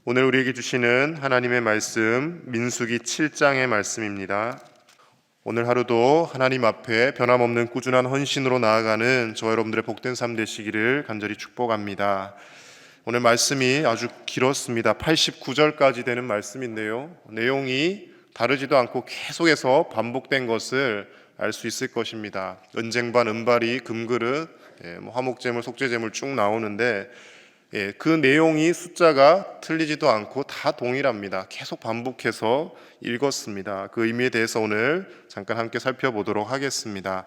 오늘 우리에게 주시는 하나님의 말씀 민수기 7장의 말씀입니다. 오늘 하루도 하나님 앞에 변함없는 꾸준한 헌신으로 나아가는 저와 여러분들의 복된 삶 되시기를 간절히 축복합니다. 오늘 말씀이 아주 길었습니다. 89절까지 되는 말씀인데요, 내용이 다르지도 않고 계속해서 반복된 것을 알 수 있을 것입니다. 은쟁반, 은발이, 금그릇, 화목제물, 속죄제물 쭉 나오는데 그 내용이 숫자가 틀리지도 않고 다 동일합니다. 계속 반복해서 읽었습니다. 그 의미에 대해서 오늘 잠깐 함께 살펴보도록 하겠습니다.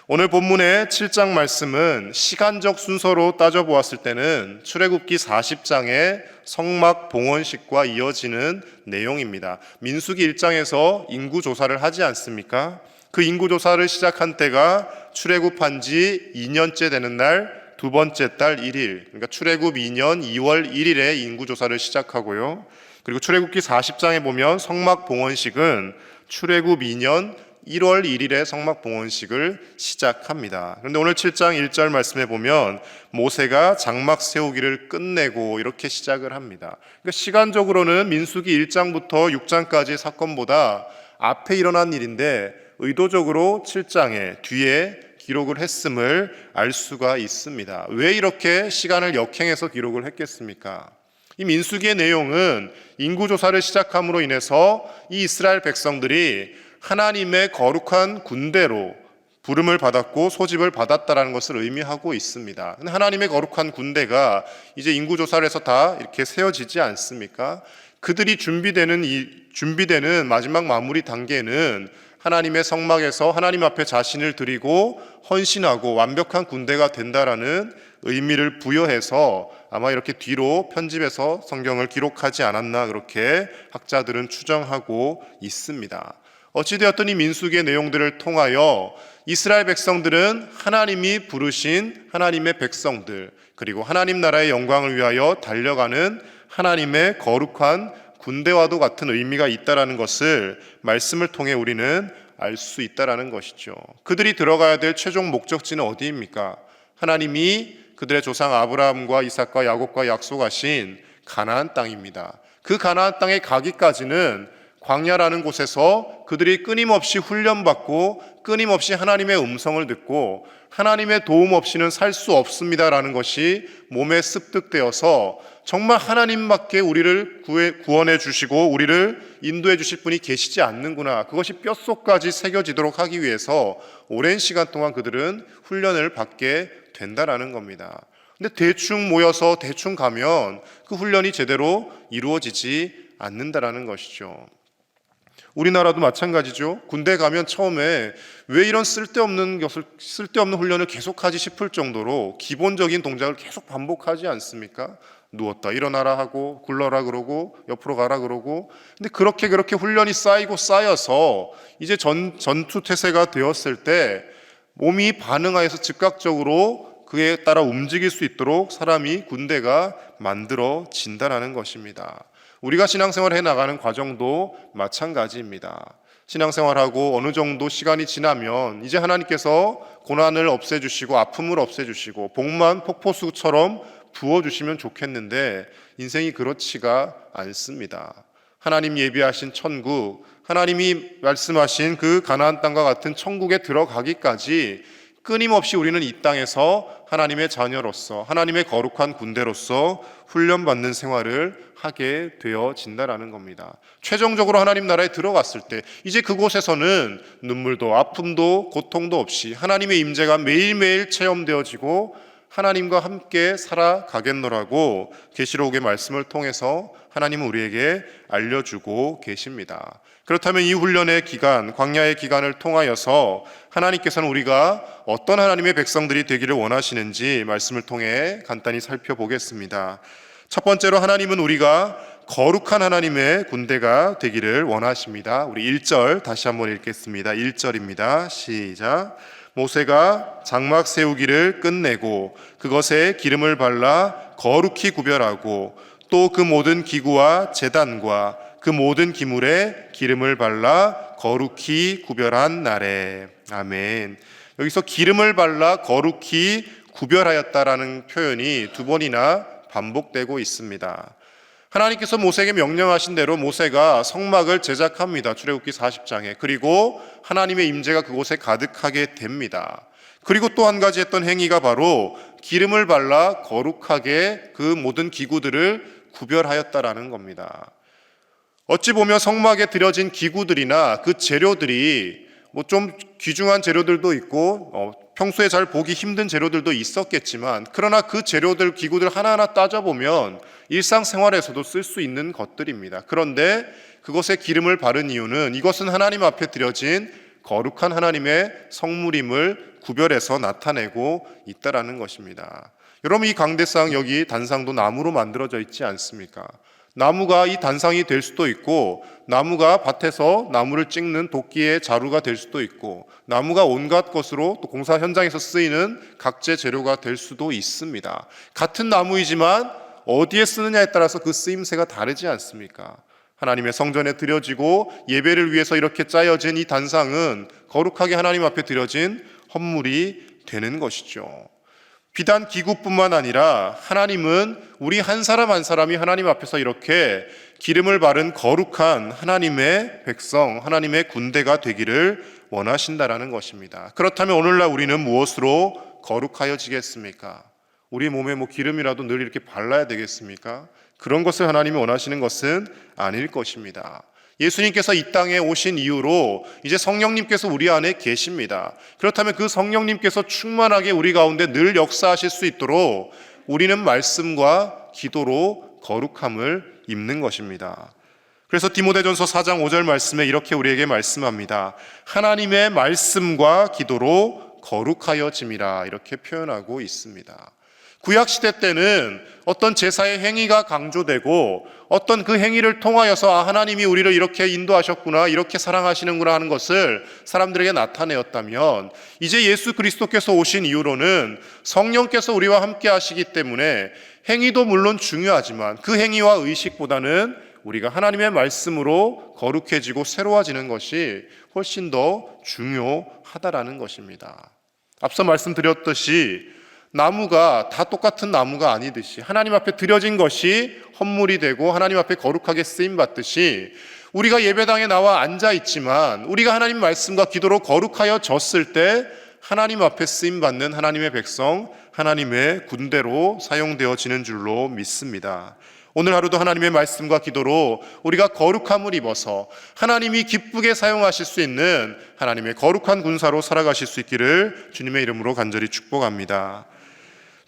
오늘 본문의 7장 말씀은 시간적 순서로 따져보았을 때는 출애굽기 40장의 성막 봉헌식과 이어지는 내용입니다. 민수기 1장에서 인구조사를 하지 않습니까? 그 인구조사를 시작한 때가 출애굽한 지 2년째 되는 날 두 번째 달 1일, 그러니까 출애굽 2년 2월 1일에 인구조사를 시작하고요. 그리고 출애굽기 40장에 보면 성막 봉헌식은 출애굽 2년 1월 1일에 성막 봉헌식을 시작합니다. 그런데 오늘 7장 1절 말씀에 보면 모세가 장막 세우기를 끝내고 이렇게 시작을 합니다. 그러니까 시간적으로는 민수기 1장부터 6장까지의 사건보다 앞에 일어난 일인데 의도적으로 7장에 뒤에 기록을 했음을 알 수가 있습니다. 왜 이렇게 시간을 역행해서 기록을 했겠습니까? 이 민수기의 내용은 인구조사를 시작함으로 인해서 이 이스라엘 백성들이 하나님의 거룩한 군대로 부름을 받았고 소집을 받았다라는 것을 의미하고 있습니다. 하나님의 거룩한 군대가 이제 인구조사를 해서 다 이렇게 세워지지 않습니까? 그들이 준비되는 마지막 마무리 단계는 하나님의 성막에서 하나님 앞에 자신을 드리고 헌신하고 완벽한 군대가 된다라는 의미를 부여해서 아마 이렇게 뒤로 편집해서 성경을 기록하지 않았나 그렇게 학자들은 추정하고 있습니다. 어찌되었든 이 민수기의 내용들을 통하여 이스라엘 백성들은 하나님이 부르신 하나님의 백성들, 그리고 하나님 나라의 영광을 위하여 달려가는 하나님의 거룩한 군대와도 같은 의미가 있다라는 것을 말씀을 통해 우리는 알 수 있다라는 것이죠. 그들이 들어가야 될 최종 목적지는 어디입니까? 하나님이 그들의 조상 아브라함과 이삭과 야곱과 약속하신 가나안 땅입니다. 그 가나안 땅에 가기까지는 광야라는 곳에서 그들이 끊임없이 훈련받고 끊임없이 하나님의 음성을 듣고 하나님의 도움 없이는 살 수 없습니다라는 것이 몸에 습득되어서 정말 하나님밖에 우리를 구원해 주시고 우리를 인도해 주실 분이 계시지 않는구나, 그것이 뼛속까지 새겨지도록 하기 위해서 오랜 시간 동안 그들은 훈련을 받게 된다라는 겁니다. 근데 대충 모여서 대충 가면 그 훈련이 제대로 이루어지지 않는다라는 것이죠. 우리나라도 마찬가지죠. 군대 가면 처음에 왜 이런 쓸데없는 훈련을 계속하지 싶을 정도로 기본적인 동작을 계속 반복하지 않습니까? 누웠다 일어나라 하고 굴러라 그러고 옆으로 가라 그러고. 근데 그렇게 훈련이 쌓여서 이제 전투 태세가 되었을 때 몸이 반응하여서 즉각적으로 그에 따라 움직일 수 있도록 사람이 군대가 만들어진다는 것입니다. 우리가 신앙생활을 해나가는 과정도 마찬가지입니다. 신앙생활하고 어느 정도 시간이 지나면 이제 하나님께서 고난을 없애주시고 아픔을 없애주시고 복만 폭포수처럼 부어주시면 좋겠는데 인생이 그렇지가 않습니다. 하나님 예비하신 천국, 하나님이 말씀하신 그 가나안 땅과 같은 천국에 들어가기까지 끊임없이 우리는 이 땅에서 하나님의 자녀로서 하나님의 거룩한 군대로서 훈련받는 생활을 하게 되어진다라는 겁니다. 최종적으로 하나님 나라에 들어갔을 때 이제 그곳에서는 눈물도 아픔도 고통도 없이 하나님의 임재가 매일매일 체험되어지고 하나님과 함께 살아가겠노라고 계시록의 말씀을 통해서 하나님은 우리에게 알려주고 계십니다. 그렇다면 이 훈련의 기간, 광야의 기간을 통하여서 하나님께서는 우리가 어떤 하나님의 백성들이 되기를 원하시는지 말씀을 통해 간단히 살펴보겠습니다. 첫 번째로 하나님은 우리가 거룩한 하나님의 군대가 되기를 원하십니다. 우리 1절 다시 한번 읽겠습니다. 1절입니다. 시작. 모세가 장막 세우기를 끝내고 그것에 기름을 발라 거룩히 구별하고 또 그 모든 기구와 제단과 그 모든 기물에 기름을 발라 거룩히 구별한 날에. 아멘. 여기서 기름을 발라 거룩히 구별하였다라는 표현이 두 번이나 반복되고 있습니다. 하나님께서 모세에게 명령하신 대로 모세가 성막을 제작합니다. 출애굽기 40장에. 그리고 하나님의 임재가 그곳에 가득하게 됩니다. 그리고 또 한 가지 했던 행위가 바로 기름을 발라 거룩하게 그 모든 기구들을 구별하였다라는 겁니다. 어찌 보면 성막에 드려진 기구들이나 그 재료들이 뭐 좀 귀중한 재료들도 있고 평소에 잘 보기 힘든 재료들도 있었겠지만, 그러나 그 재료들, 기구들 하나하나 따져보면 일상생활에서도 쓸 수 있는 것들입니다. 그런데 그것에 기름을 바른 이유는 이것은 하나님 앞에 드려진 거룩한 하나님의 성물임을 구별해서 나타내고 있다라는 것입니다. 여러분, 이 강대상 여기 단상도 나무로 만들어져 있지 않습니까? 나무가 이 단상이 될 수도 있고, 나무가 밭에서 나무를 찍는 도끼의 자루가 될 수도 있고, 나무가 온갖 것으로 또 공사 현장에서 쓰이는 각재 재료가 될 수도 있습니다. 같은 나무이지만 어디에 쓰느냐에 따라서 그 쓰임새가 다르지 않습니까? 하나님의 성전에 드려지고 예배를 위해서 이렇게 짜여진 이 단상은 거룩하게 하나님 앞에 드려진 헌물이 되는 것이죠. 비단 기구뿐만 아니라 하나님은 우리 한 사람 한 사람이 하나님 앞에서 이렇게 기름을 바른 거룩한 하나님의 백성, 하나님의 군대가 되기를 원하신다라는 것입니다. 그렇다면 오늘날 우리는 무엇으로 거룩하여지겠습니까? 우리 몸에 기름이라도 늘 이렇게 발라야 되겠습니까? 그런 것을 하나님이 원하시는 것은 아닐 것입니다. 예수님께서 이 땅에 오신 이후로 이제 성령님께서 우리 안에 계십니다. 그렇다면 그 성령님께서 충만하게 우리 가운데 늘 역사하실 수 있도록 우리는 말씀과 기도로 거룩함을 입는 것입니다. 그래서 디모데전서 4장 5절 말씀에 이렇게 우리에게 말씀합니다. 하나님의 말씀과 기도로 거룩하여짐이라, 이렇게 표현하고 있습니다. 구약시대 때는 어떤 제사의 행위가 강조되고 어떤 그 행위를 통하여서 하나님이 우리를 이렇게 인도하셨구나, 이렇게 사랑하시는구나 하는 것을 사람들에게 나타내었다면, 이제 예수 그리스도께서 오신 이후로는 성령께서 우리와 함께 하시기 때문에 행위도 물론 중요하지만 그 행위와 의식보다는 우리가 하나님의 말씀으로 거룩해지고 새로워지는 것이 훨씬 더 중요하다라는 것입니다. 앞서 말씀드렸듯이 나무가 다 똑같은 나무가 아니듯이 하나님 앞에 드려진 것이 헌물이 되고 하나님 앞에 거룩하게 쓰임받듯이 우리가 예배당에 나와 앉아있지만 우리가 하나님 말씀과 기도로 거룩하여졌을 때 하나님 앞에 쓰임받는 하나님의 백성, 하나님의 군대로 사용되어지는 줄로 믿습니다. 오늘 하루도 하나님의 말씀과 기도로 우리가 거룩함을 입어서 하나님이 기쁘게 사용하실 수 있는 하나님의 거룩한 군사로 살아가실 수 있기를 주님의 이름으로 간절히 축복합니다.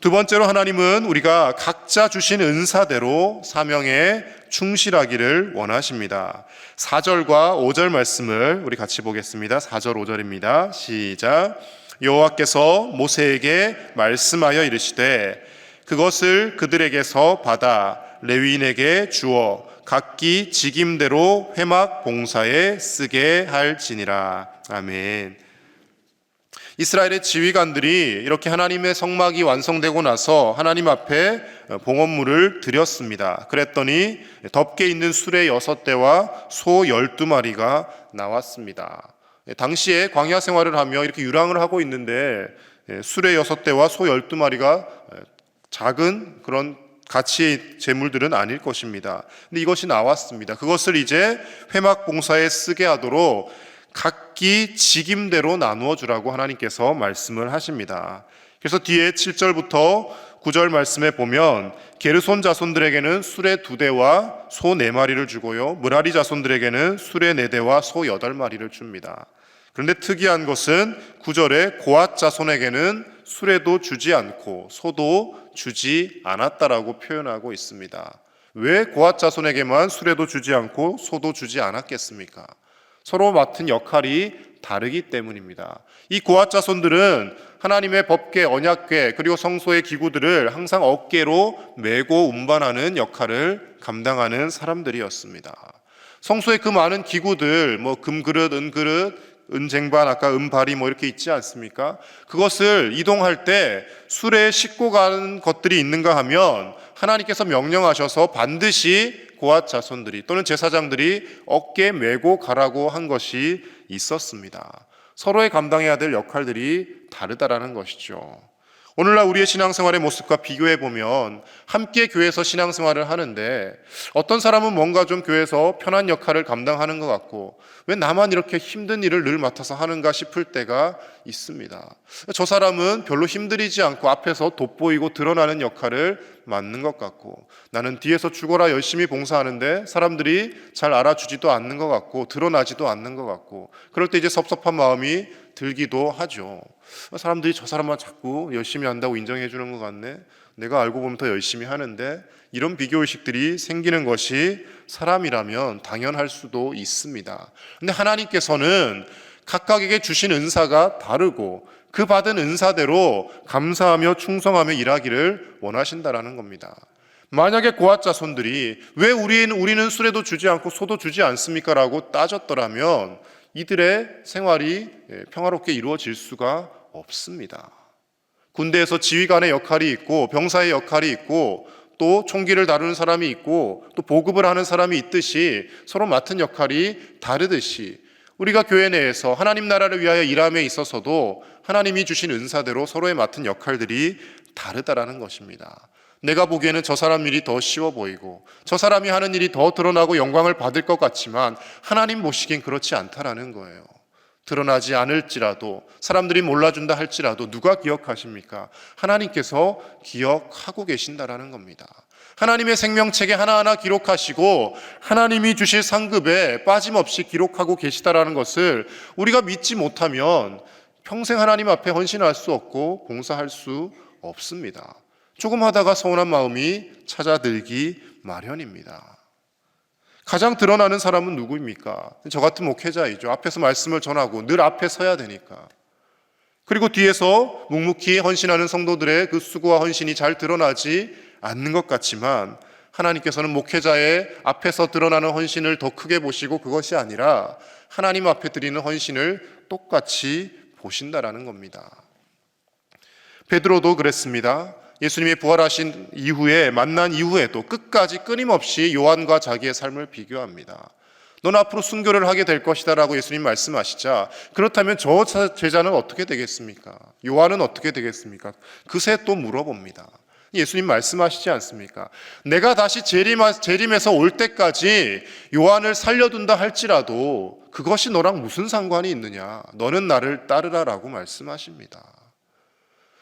두 번째로, 하나님은 우리가 각자 주신 은사대로 사명에 충실하기를 원하십니다. 4절과 5절 말씀을 우리 같이 보겠습니다. 4절 5절입니다. 시작. 여호와께서 모세에게 말씀하여 이르시되 그것을 그들에게서 받아 레위인에게 주어 각기 직임대로 회막 봉사에 쓰게 할지니라. 아멘. 이스라엘의 지휘관들이 이렇게 하나님의 성막이 완성되고 나서 하나님 앞에 봉헌물을 드렸습니다. 그랬더니 덮개 있는 수레 6대와 소 12마리가 나왔습니다. 당시에 광야 생활을 하며 이렇게 유랑을 하고 있는데 수레 6대와 소 12마리가 작은 그런 가치의 재물들은 아닐 것입니다. 근데 이것이 나왔습니다. 그것을 이제 회막 봉사에 쓰게 하도록 각기 직임대로 나누어 주라고 하나님께서 말씀을 하십니다. 그래서 뒤에 7절부터 9절 말씀에 보면 게르손 자손들에게는 수레 2대와 소 4마리를 주고요, 므라리 자손들에게는 수레 4대와 소 8마리를 줍니다. 그런데 특이한 것은 9절에 고앗 자손에게는 수레도 주지 않고 소도 주지 않았다라고 표현하고 있습니다. 왜 고앗 자손에게만 수레도 주지 않고 소도 주지 않았겠습니까? 서로 맡은 역할이 다르기 때문입니다. 이 고앗 자손들은 하나님의 법궤, 언약궤, 그리고 성소의 기구들을 항상 어깨로 메고 운반하는 역할을 감당하는 사람들이었습니다. 성소의 그 많은 기구들, 금그릇, 은그릇, 은쟁반, 아까 은바리 이렇게 있지 않습니까? 그것을 이동할 때 수레에 싣고 가는 것들이 있는가 하면 하나님께서 명령하셔서 반드시 고앗 자손들이 또는 제사장들이 어깨에 메고 가라고 한 것이 있었습니다. 서로의 감당해야 될 역할들이 다르다라는 것이죠. 오늘날 우리의 신앙생활의 모습과 비교해 보면 함께 교회에서 신앙생활을 하는데 어떤 사람은 뭔가 좀 교회에서 편한 역할을 감당하는 것 같고 왜 나만 이렇게 힘든 일을 늘 맡아서 하는가 싶을 때가 있습니다. 저 사람은 별로 힘들이지 않고 앞에서 돋보이고 드러나는 역할을 맡는 것 같고 나는 뒤에서 죽어라 열심히 봉사하는데 사람들이 잘 알아주지도 않는 것 같고 드러나지도 않는 것 같고 그럴 때 이제 섭섭한 마음이 들기도 하죠. 사람들이 저 사람만 자꾸 열심히 한다고 인정해 주는 것 같네. 내가 알고 보면 더 열심히 하는데 이런 비교의식들이 생기는 것이 사람이라면 당연할 수도 있습니다. 근데 하나님께서는 각각에게 주신 은사가 다르고 그 받은 은사대로 감사하며 충성하며 일하기를 원하신다라는 겁니다. 만약에 고아 자손들이 왜 우리는 수레도 주지 않고 소도 주지 않습니까? 라고 따졌더라면 이들의 생활이 평화롭게 이루어질 수가 없습니다. 군대에서 지휘관의 역할이 있고 병사의 역할이 있고 또 총기를 다루는 사람이 있고 또 보급을 하는 사람이 있듯이 서로 맡은 역할이 다르듯이 우리가 교회 내에서 하나님 나라를 위하여 일함에 있어서도 하나님이 주신 은사대로 서로의 맡은 역할들이 다르다라는 것입니다. 내가 보기에는 저 사람 일이 더 쉬워 보이고 저 사람이 하는 일이 더 드러나고 영광을 받을 것 같지만 하나님 보시기엔 그렇지 않다라는 거예요. 드러나지 않을지라도 사람들이 몰라준다 할지라도 누가 기억하십니까? 하나님께서 기억하고 계신다라는 겁니다. 하나님의 생명책에 하나하나 기록하시고 하나님이 주실 상급에 빠짐없이 기록하고 계시다라는 것을 우리가 믿지 못하면 평생 하나님 앞에 헌신할 수 없고 봉사할 수 없습니다. 조금 하다가 서운한 마음이 찾아들기 마련입니다. 가장 드러나는 사람은 누구입니까? 저 같은 목회자이죠. 앞에서 말씀을 전하고 늘 앞에 서야 되니까. 그리고 뒤에서 묵묵히 헌신하는 성도들의 그 수고와 헌신이 잘 드러나지 않는 것 같지만 하나님께서는 목회자의 앞에서 드러나는 헌신을 더 크게 보시고 그것이 아니라 하나님 앞에 드리는 헌신을 똑같이 보신다라는 겁니다. 베드로도 그랬습니다. 예수님이 부활하신 이후에 만난 이후에도 끝까지 끊임없이 요한과 자기의 삶을 비교합니다. 넌 앞으로 순교를 하게 될 것이다 라고 예수님 말씀하시자 그렇다면 저 제자는 어떻게 되겠습니까? 요한은 어떻게 되겠습니까? 그새 또 물어봅니다. 예수님 말씀하시지 않습니까? 내가 다시 재림해서 올 때까지 요한을 살려둔다 할지라도 그것이 너랑 무슨 상관이 있느냐? 너는 나를 따르라 라고 말씀하십니다.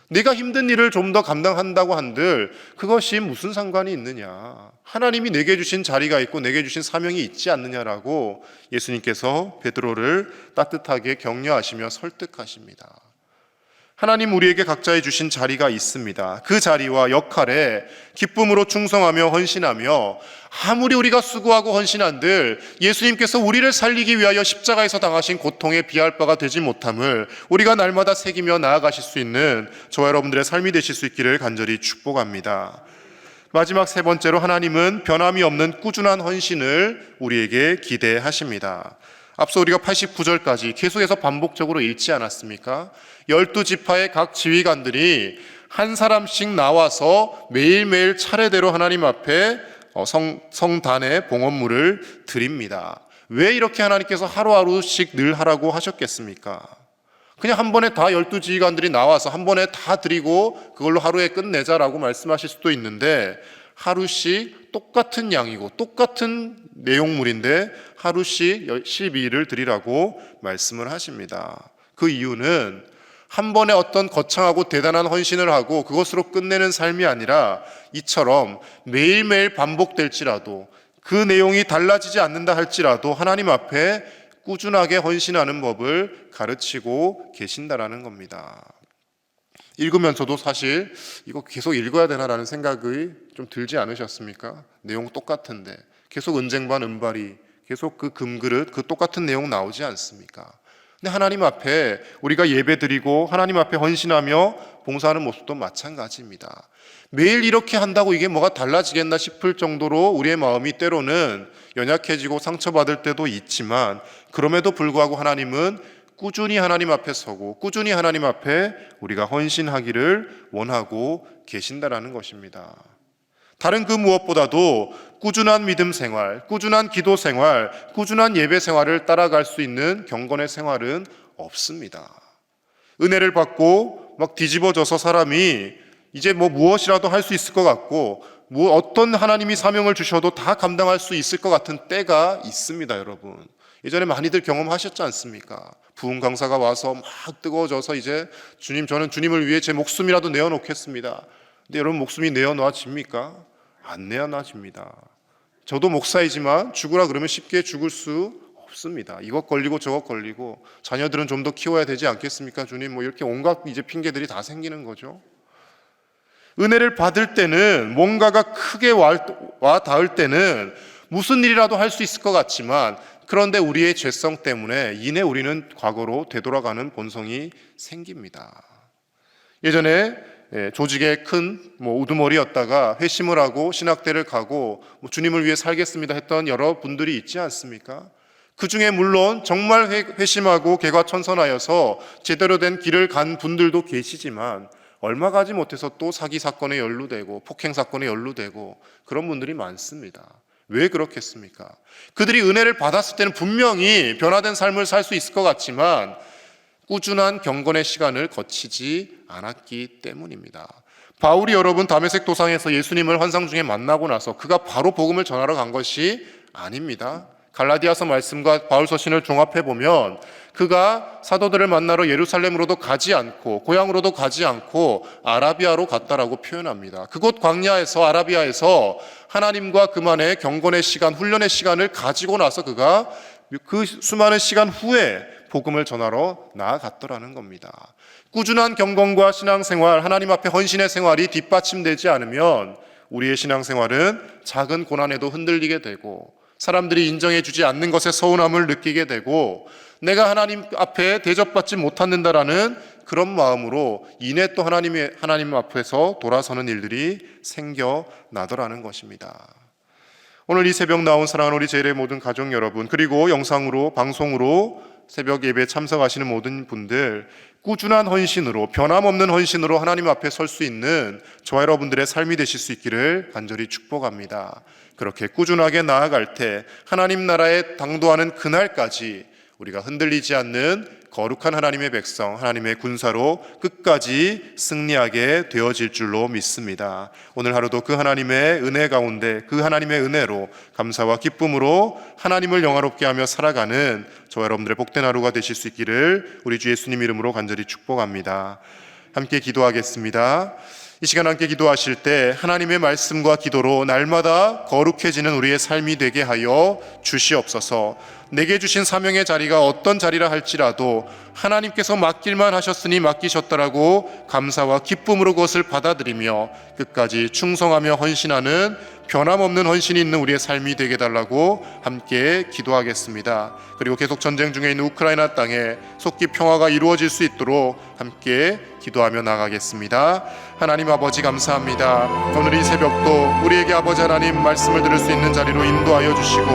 네가 힘든 일을 좀 더 감당한다고 한들 그것이 무슨 상관이 있느냐? 하나님이 내게 주신 자리가 있고 내게 주신 사명이 있지 않느냐라고 예수님께서 베드로를 따뜻하게 격려하시며 설득하십니다. 하나님 우리에게 각자에 주신 자리가 있습니다. 그 자리와 역할에 기쁨으로 충성하며 헌신하며 아무리 우리가 수고하고 헌신한들 예수님께서 우리를 살리기 위하여 십자가에서 당하신 고통에 비할 바가 되지 못함을 우리가 날마다 새기며 나아가실 수 있는 저와 여러분들의 삶이 되실 수 있기를 간절히 축복합니다. 마지막 세 번째로 하나님은 변함이 없는 꾸준한 헌신을 우리에게 기대하십니다. 앞서 우리가 89절까지 계속해서 반복적으로 읽지 않았습니까? 12지파의 각 지휘관들이 한 사람씩 나와서 매일매일 차례대로 하나님 앞에 성단에 봉헌물을 드립니다. 왜 이렇게 하나님께서 하루하루씩 늘 하라고 하셨겠습니까? 그냥 한 번에 다 12지휘관들이 나와서 한 번에 다 드리고 그걸로 하루에 끝내자라고 말씀하실 수도 있는데 하루씩 똑같은 양이고 똑같은 내용물인데 하루씩 12일을 드리라고 말씀을 하십니다. 그 이유는 한 번에 어떤 거창하고 대단한 헌신을 하고 그것으로 끝내는 삶이 아니라 이처럼 매일매일 반복될지라도 그 내용이 달라지지 않는다 할지라도 하나님 앞에 꾸준하게 헌신하는 법을 가르치고 계신다라는 겁니다. 읽으면서도 사실 이거 계속 읽어야 되나라는 생각이 좀 들지 않으셨습니까? 내용 똑같은데 계속 은쟁반 은발이 계속 그 금그릇 그 똑같은 내용 나오지 않습니까? 근데 하나님 앞에 우리가 예배드리고 하나님 앞에 헌신하며 봉사하는 모습도 마찬가지입니다. 매일 이렇게 한다고 이게 뭐가 달라지겠나 싶을 정도로 우리의 마음이 때로는 연약해지고 상처받을 때도 있지만 그럼에도 불구하고 하나님은 꾸준히 하나님 앞에 서고 꾸준히 하나님 앞에 우리가 헌신하기를 원하고 계신다라는 것입니다. 다른 그 무엇보다도 꾸준한 믿음 생활, 꾸준한 기도 생활, 꾸준한 예배 생활을 따라갈 수 있는 경건의 생활은 없습니다. 은혜를 받고 막 뒤집어져서 사람이 이제 뭐 무엇이라도 할 수 있을 것 같고 어떤 하나님이 사명을 주셔도 다 감당할 수 있을 것 같은 때가 있습니다, 여러분. 예전에 많이들 경험하셨지 않습니까? 부흥 강사가 와서 막 뜨거워져서 이제 주님, 저는 주님을 위해 제 목숨이라도 내어놓겠습니다. 근데 여러분, 목숨이 내어놔집니까? 안 내어놔집니다. 저도 목사이지만 죽으라 그러면 쉽게 죽을 수 없습니다. 이것 걸리고 저것 걸리고, 자녀들은 좀 더 키워야 되지 않겠습니까? 주님, 뭐 이렇게 온갖 이제 핑계들이 다 생기는 거죠. 은혜를 받을 때는, 뭔가가 크게 와 닿을 때는 무슨 일이라도 할 수 있을 것 같지만, 그런데 우리의 죄성 때문에 이내 우리는 과거로 되돌아가는 본성이 생깁니다. 예전에 조직의 큰 우두머리였다가 회심을 하고 신학대를 가고 주님을 위해 살겠습니다 했던 여러 분들이 있지 않습니까? 그 중에 물론 정말 회심하고 개과천선하여서 제대로 된 길을 간 분들도 계시지만, 얼마 가지 못해서 또 사기 사건에 연루되고 폭행 사건에 연루되고 그런 분들이 많습니다. 왜 그렇겠습니까? 그들이 은혜를 받았을 때는 분명히 변화된 삶을 살 수 있을 것 같지만 꾸준한 경건의 시간을 거치지 않았기 때문입니다. 바울이 여러분 다메섹 도상에서 예수님을 환상 중에 만나고 나서 그가 바로 복음을 전하러 간 것이 아닙니다. 갈라디아서 말씀과 바울 서신을 종합해 보면 그가 사도들을 만나러 예루살렘으로도 가지 않고 고향으로도 가지 않고 아라비아로 갔다라고 표현합니다. 그곳 광야에서, 아라비아에서 하나님과 그만의 경건의 시간, 훈련의 시간을 가지고 나서 그가 그 수많은 시간 후에 복음을 전하러 나아갔더라는 겁니다. 꾸준한 경건과 신앙생활, 하나님 앞에 헌신의 생활이 뒷받침되지 않으면 우리의 신앙생활은 작은 고난에도 흔들리게 되고, 사람들이 인정해 주지 않는 것에 서운함을 느끼게 되고, 내가 하나님 앞에 대접받지 못한다라는 그런 마음으로 이내 또 하나님 앞에서 돌아서는 일들이 생겨나더라는 것입니다. 오늘 이 새벽 나온 사랑하는 우리 제일의 모든 가족 여러분, 그리고 영상으로, 방송으로 새벽 예배에 참석하시는 모든 분들, 꾸준한 헌신으로, 변함없는 헌신으로 하나님 앞에 설 수 있는 저와 여러분들의 삶이 되실 수 있기를 간절히 축복합니다. 그렇게 꾸준하게 나아갈 때 하나님 나라에 당도하는 그날까지 우리가 흔들리지 않는 거룩한 하나님의 백성, 하나님의 군사로 끝까지 승리하게 되어질 줄로 믿습니다. 오늘 하루도 그 하나님의 은혜 가운데, 그 하나님의 은혜로 감사와 기쁨으로 하나님을 영화롭게 하며 살아가는 저와 여러분들의 복된 하루가 되실 수 있기를 우리 주 예수님 이름으로 간절히 축복합니다. 함께 기도하겠습니다. 이 시간 함께 기도하실 때 하나님의 말씀과 기도로 날마다 거룩해지는 우리의 삶이 되게 하여 주시옵소서. 내게 주신 사명의 자리가 어떤 자리라 할지라도 하나님께서 맡길만 하셨으니 맡기셨다라고 감사와 기쁨으로 그것을 받아들이며 끝까지 충성하며 헌신하는 변함없는 헌신이 있는 우리의 삶이 되게 해달라고 함께 기도하겠습니다. 그리고 계속 전쟁 중에 있는 우크라이나 땅에 속기 평화가 이루어질 수 있도록 함께 기도하며 나가겠습니다. 하나님 아버지 감사합니다. 오늘 이 새벽도 우리에게 아버지 하나님 말씀을 들을 수 있는 자리로 인도하여 주시고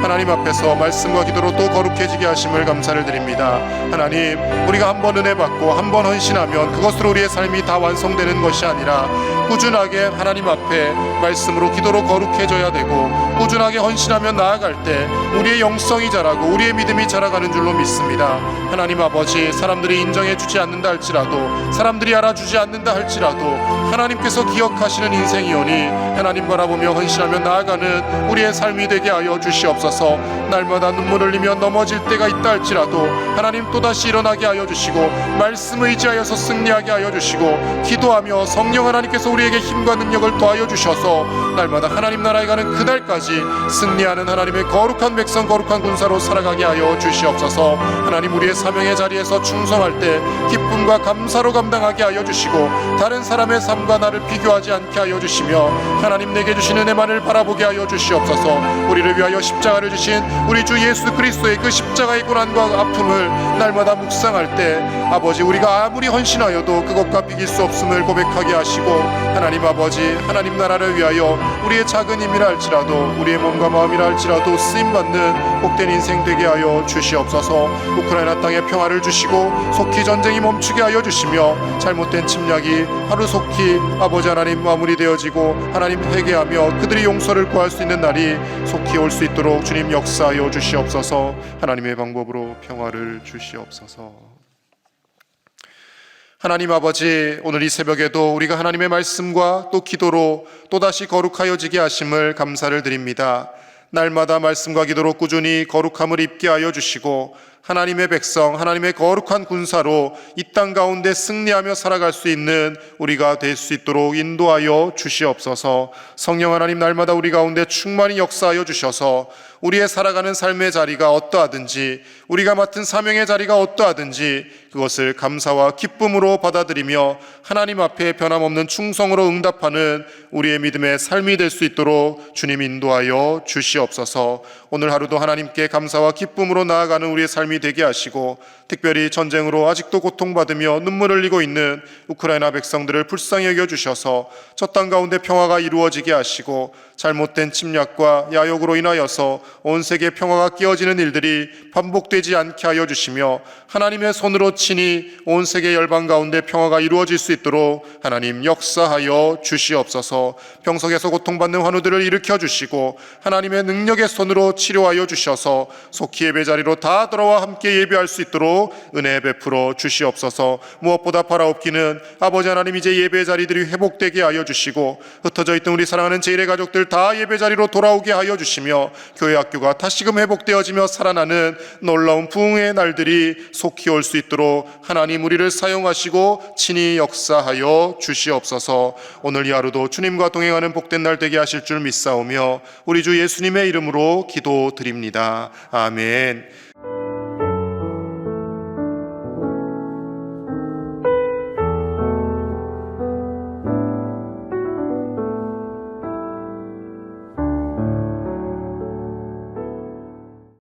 하나님 앞에서 말씀과 기도로 또 거룩해지게 하심을 감사를 드립니다. 하나님, 우리가 한 번 은혜 받고 한 번 헌신하면 그것으로 우리의 삶이 다 완성되는 것이 아니라 꾸준하게 하나님 앞에 말씀으로 기도로 거룩해져야 되고, 꾸준하게 헌신하며 나아갈 때 우리의 영성이 자라고 우리의 믿음이 자라가는 줄로 믿습니다. 하나님 아버지, 사람들이 인정해 주지 않는다 할지라도, 사람들이 알아주지 않는다 할지라도 하나님께서 기억하시는 인생이오니 하나님 바라보며 헌신하며 나아가는 우리의 삶이 되게 하여 주시옵소서. 날마다 눈물 흘리며 넘어질 때가 있다 할지라도 하나님 또다시 일어나게 하여 주시고, 말씀 의지하여서 승리하게 하여 주시고, 기도하며 성령 하나님께서 우리에게 힘과 능력을 더하여 주셔서 날마다 하나님 나라에 가는 그날까지 승리하는 하나님의 거룩한 백성, 거룩한 군사로 살아가게 하여 주시옵소서. 하나님, 우리의 사명의 자리에서 충성할 때 기쁨과 감사로 감당하게 하여 주시고, 다른 사람의 삶과 나를 비교하지 않게 하여 주시며, 하나님 내게 주신 은혜만을 바라보게 하여 주시옵소서. 우리를 위하여 십자가를 주신 우리 주 예수 그리스도의 그 십자가의 고난과 아픔을 날마다 묵상할 때 아버지, 우리가 아무리 헌신하여도 그것과 비길 수 없음을 고백하게 하시고, 하나님 아버지, 하나님 나라를 위하여 우리의 작은 힘이라 할지라도, 우리의 몸과 마음이라 할지라도 쓰임받는 복된 인생 되게 하여 주시옵소서. 우크라이나 땅에 평화를 주시고 속히 전쟁이 멈추게 하여 주시며, 잘못된 침략이 하루속히 아버지 하나님 마무리되어지고 하나님 회개하며 그들이 용서를 구할 수 있는 날이 속히 올 수 있도록 주님 역사하여 주시옵소서. 하나님의 방법으로 평화를 주시옵소서. 하나님 아버지, 오늘 이 새벽에도 우리가 하나님의 말씀과 또 기도로 또다시 거룩하여지게 하심을 감사를 드립니다. 날마다 말씀과 기도로 꾸준히 거룩함을 입게 하여 주시고 하나님의 백성, 하나님의 거룩한 군사로 이 땅 가운데 승리하며 살아갈 수 있는 우리가 될 수 있도록 인도하여 주시옵소서. 성령 하나님, 날마다 우리 가운데 충만히 역사하여 주셔서 우리의 살아가는 삶의 자리가 어떠하든지, 우리가 맡은 사명의 자리가 어떠하든지 그것을 감사와 기쁨으로 받아들이며 하나님 앞에 변함없는 충성으로 응답하는 우리의 믿음의 삶이 될 수 있도록 주님 인도하여 주시옵소서. 오늘 하루도 하나님께 감사와 기쁨으로 나아가는 우리의 삶이 되게 하시고, 특별히 전쟁으로 아직도 고통받으며 눈물 흘리고 있는 우크라이나 백성들을 불쌍히 여겨주셔서 저 땅 가운데 평화가 이루어지게 하시고, 잘못된 침략과 야욕으로 인하여서 온 세계 평화가 깨어지는 일들이 반복되지 않게 하여 주시며, 하나님의 손으로 친히 온 세계 열방 가운데 평화가 이루어질 수 있도록 하나님 역사하여 주시옵소서. 병석에서 고통받는 환우들을 일으켜 주시고 하나님의 능력의 손으로 치료하여 주셔서 속히 예배 자리로 다 돌아와 함께 예배할 수 있도록 은혜 베풀어 주시옵소서. 무엇보다 바라옵기는 아버지 하나님, 이제 예배 자리들이 회복되게 하여 주시고 흩어져 있던 우리 사랑하는 제1의 가족들 다 예배 자리로 돌아오게 하여 주시며, 교회 학교가 다시금 회복되어지며 살아나는 놀라운 부흥의 날들이 속히 올 수 있도록 하나님 우리를 사용하시고 친히 역사하여 주시옵소서. 오늘 이 하루도 주님과 동행하는 복된 날 되게 하실 줄 믿사오며 우리 주 예수님의 이름으로 기도드립니다. 아멘.